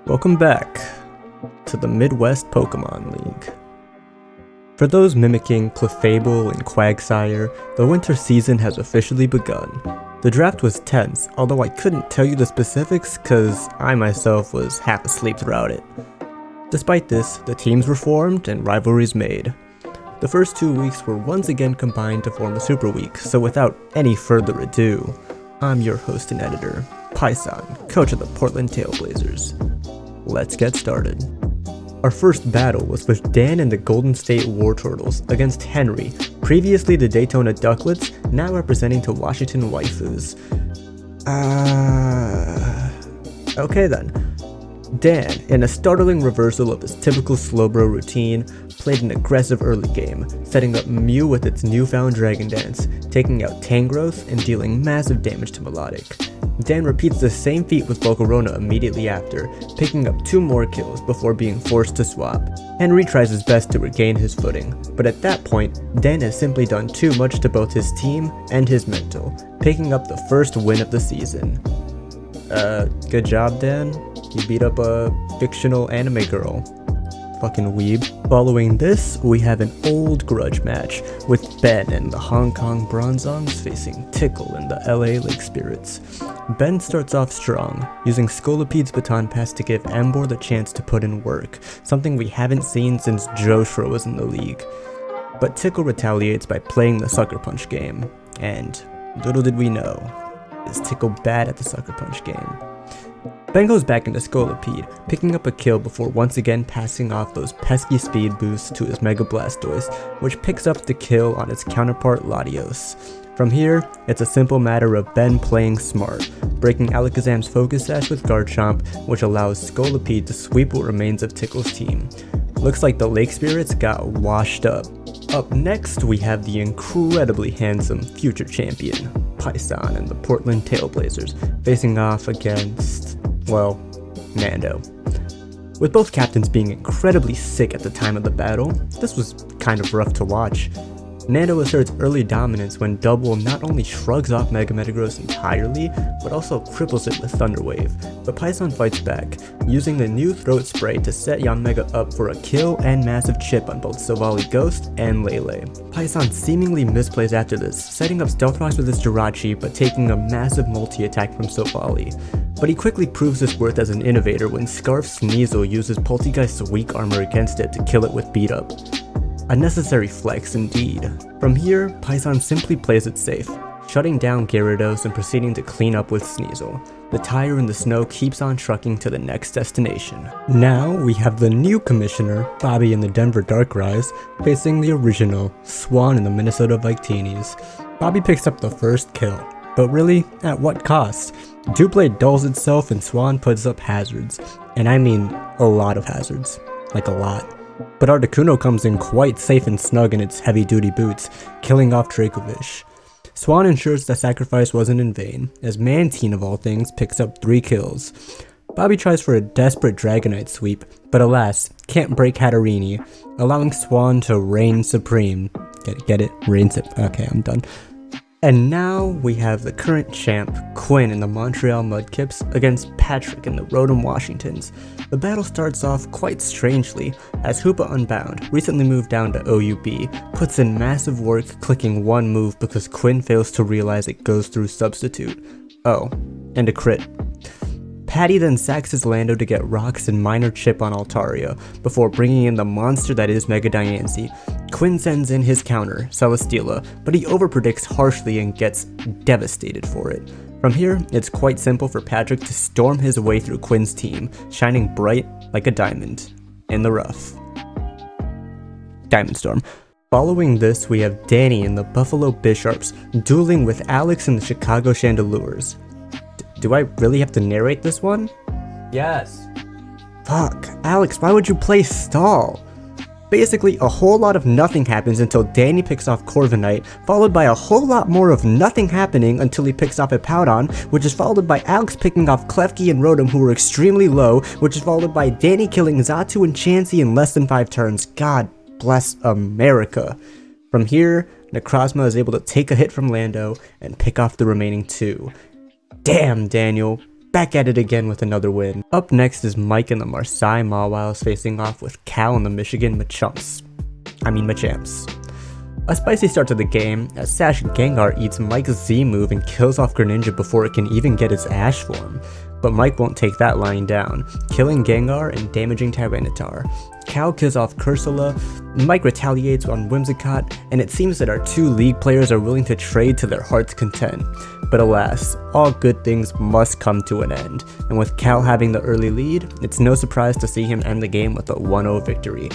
Welcome back to the Midwest Pokemon League. For those mimicking Clefable and Quagsire, the winter season has officially begun. The draft was tense, although I couldn't tell you the specifics cause I myself was half asleep throughout it. Despite this, the teams were formed and rivalries made. The first 2 weeks were once again combined to form a Super Week, so without any further ado, I'm your host and editor, Python, coach of the Portland Trailblazers. Let's get started. Our first battle was with Dan and the Golden State War Turtles against Henry, previously the Daytona Ducklets, now representing to Washington Waifus. Okay then. Dan, in a startling reversal of his typical slowbro routine, played an aggressive early game, setting up Mew with its newfound Dragon Dance, taking out Tangrowth and dealing massive damage to Melodic. Dan repeats the same feat with Volcarona immediately after, picking up 2 more kills before being forced to swap. Henry tries his best to regain his footing, but at that point, Dan has simply done too much to both his team and his mental, picking up the first win of the season. Good job, Dan. You beat up a fictional anime girl. Fucking weeb. Following this, we have an old grudge match, with Ben and the Hong Kong Bronzongs facing Tickle and the LA Lake Spirits. Ben starts off strong, using Scolopede's baton pass to give Emboar the chance to put in work, something we haven't seen since Joshua was in the league. But Tickle retaliates by playing the Sucker Punch game, and little did we know, is Tickle bad at the Sucker Punch game. Ben goes back into Scolipede, picking up a kill before once again passing off those pesky speed boosts to his Mega Blastoise, which picks up the kill on its counterpart Latios. From here, it's a simple matter of Ben playing smart, breaking Alakazam's Focus Sash with Garchomp, which allows Scolipede to sweep what remains of Tickle's team. Looks like the Lake Spirits got washed up. Up next, we have the incredibly handsome future champion, Python and the Portland Trailblazers, facing off against, well, Nando. With both captains being incredibly sick at the time of the battle, this was kind of rough to watch. Nando asserts early dominance when Double not only shrugs off Mega Metagross entirely, but also cripples it with Thunder Wave, but Python fights back, using the new Throat Spray to set Yanmega up for a kill and massive chip on both Silvally Ghost and Lele. Python seemingly misplays after this, setting up Stealth Rocks with his Jirachi but taking a massive multi-attack from Silvally. But he quickly proves his worth as an innovator when Scarf Sneasel uses Poltegeist's weak armor against it to kill it with Beat Up. A necessary flex indeed. From here, Python simply plays it safe, shutting down Gyarados and proceeding to clean up with Sneasel. The tire in the snow keeps on trucking to the next destination. Now we have the new commissioner, Bobby in the Denver Darkrai, facing the original, Swan in the Minnesota Victinis. Bobby picks up the first kill, but really, at what cost? Doublade dulls itself and Swan puts up hazards, and I mean a lot of hazards, like a lot. But Articuno comes in quite safe and snug in its heavy-duty boots, killing off Dracovish. Swan ensures the sacrifice wasn't in vain, as Mantine of all things picks up 3 kills. Bobby tries for a desperate Dragonite sweep, but alas, can't break Hatterini, allowing Swan to reign supreme. Get it? Reign supreme. Okay, I'm done. And now we have the current champ, Quinn in the Montreal Mudkips against Patrick in the Rotom Washingtons. The battle starts off quite strangely, as Hoopa Unbound, recently moved down to OUB, puts in massive work clicking one move because Quinn fails to realize it goes through Substitute. Oh, and a crit. Patty then sacks his Lando to get rocks and minor chip on Altaria, before bringing in the monster that is Mega Diancie. Quinn sends in his counter, Celesteela, but he overpredicts harshly and gets devastated for it. From here, it's quite simple for Patrick to storm his way through Quinn's team, shining bright like a diamond in the rough. Diamond Storm. Following this, we have Danny and the Buffalo Bisharps dueling with Alex and the Chicago Chandelures. Do I really have to narrate this one? Yes. Fuck, Alex, why would you play Stall? Basically, a whole lot of nothing happens until Danny picks off Corviknight, followed by a whole lot more of nothing happening until he picks off Hippowdon, which is followed by Alex picking off Klefki and Rotom, who were extremely low, which is followed by Danny killing Xatu and Chansey in less than 5 turns. God bless America. From here, Necrozma is able to take a hit from Lando and pick off the remaining 2. Damn, Daniel. back at it again with another win. Up next is Mike and the Marseille Mawwows facing off with Cal and the Michigan Machamps. A spicy start to the game, as Sash Gengar eats Mike's Z move and kills off Greninja before it can even get its Ash form. But Mike won't take that lying down, killing Gengar and damaging Tyranitar. Cal kills off Cursula, Mike retaliates on Whimsicott, and it seems that our two League players are willing to trade to their heart's content. But alas, all good things must come to an end, and with Cal having the early lead, it's no surprise to see him end the game with a 1-0 victory.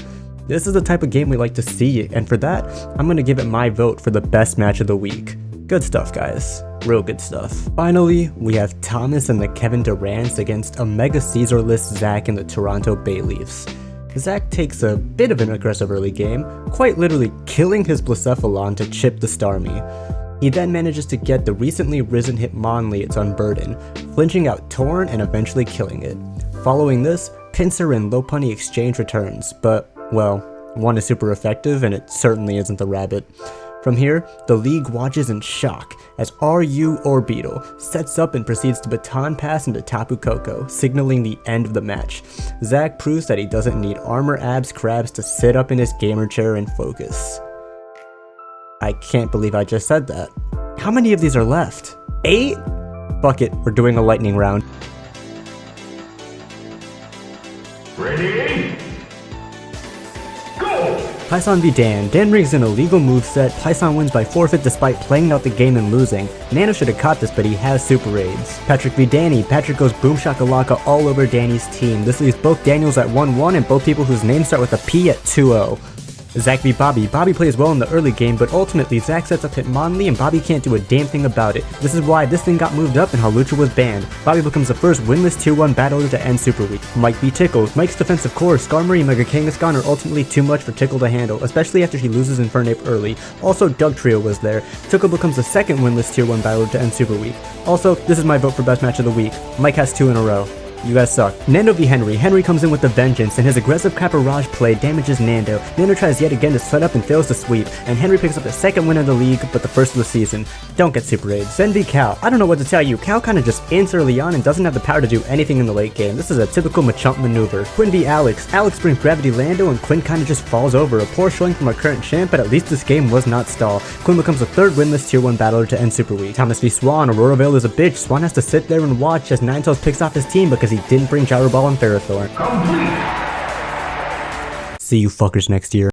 This is the type of game we like to see, and for that, I'm gonna give it my vote for the best match of the week. Good stuff, guys. Real good stuff. Finally, we have Thomas and the Kevin Durants against a Mega Caesar-less Zach and the Toronto Bayleafs. Zach takes a bit of an aggressive early game, quite literally killing his Blacephalon to chip the Starmie. He then manages to get the recently risen Hitmonlee its Unburden, flinching out Torn and eventually killing it. Following this, Pinsir and Lopunny exchange returns, but, well, one is super effective and it certainly isn't the rabbit. From here, the League watches in shock as RU Orbeetle sets up and proceeds to baton pass into Tapu Koko, signaling the end of the match. Zach proves that he doesn't need Armor Abs Crabs to sit up in his gamer chair and focus. I can't believe I just said that. How many of these are left? 8? Fuck it, we're doing a lightning round. Ready? Go! Python v Dan. Dan brings an illegal moveset, Python wins by forfeit despite playing out the game and losing. Nano should have caught this, but he has super raids. Patrick v Danny. Patrick goes boom shakalaka all over Danny's team. This leaves both Daniels at 1-1 and both people whose names start with a P at 2-0. Zach v Bobby. Bobby plays well in the early game, but ultimately Zach sets up Hitmonlee and Bobby can't do a damn thing about it. This is why this thing got moved up and Hawlucha was banned. Bobby becomes the first winless tier 1 battler to end Super Week. Mike v Tickle. Mike's defensive core, Skarmory and Mega Kangaskhan are ultimately too much for Tickle to handle, especially after he loses Infernape early. Also, Doug Trio was there. Tickle becomes the second winless tier 1 battler to end Super Week. Also, this is my vote for best match of the week. Mike has 2 in a row. You guys suck. Nando v Henry. Henry comes in with a vengeance, and his aggressive Caparage play damages Nando. Nando tries yet again to set up and fails to sweep, and Henry picks up the second win of the league, but the first of the season. Don't get super raids. Zen v Cal. I don't know what to tell you. Cal kinda just ints early on and doesn't have the power to do anything in the late game. This is a typical Machamp maneuver. Quinn v Alex. Alex brings Gravity Lando, and Quinn kinda just falls over. A poor showing from our current champ, but at least this game was not stall. Quinn becomes the third winless tier 1 battler to end Super Week. Thomas v Swan. Aurora Veil is a bitch. Swan has to sit there and watch as Ninetales picks off his team because he didn't bring Gyro Ball and Ferrothorn. Complete! See you fuckers next year.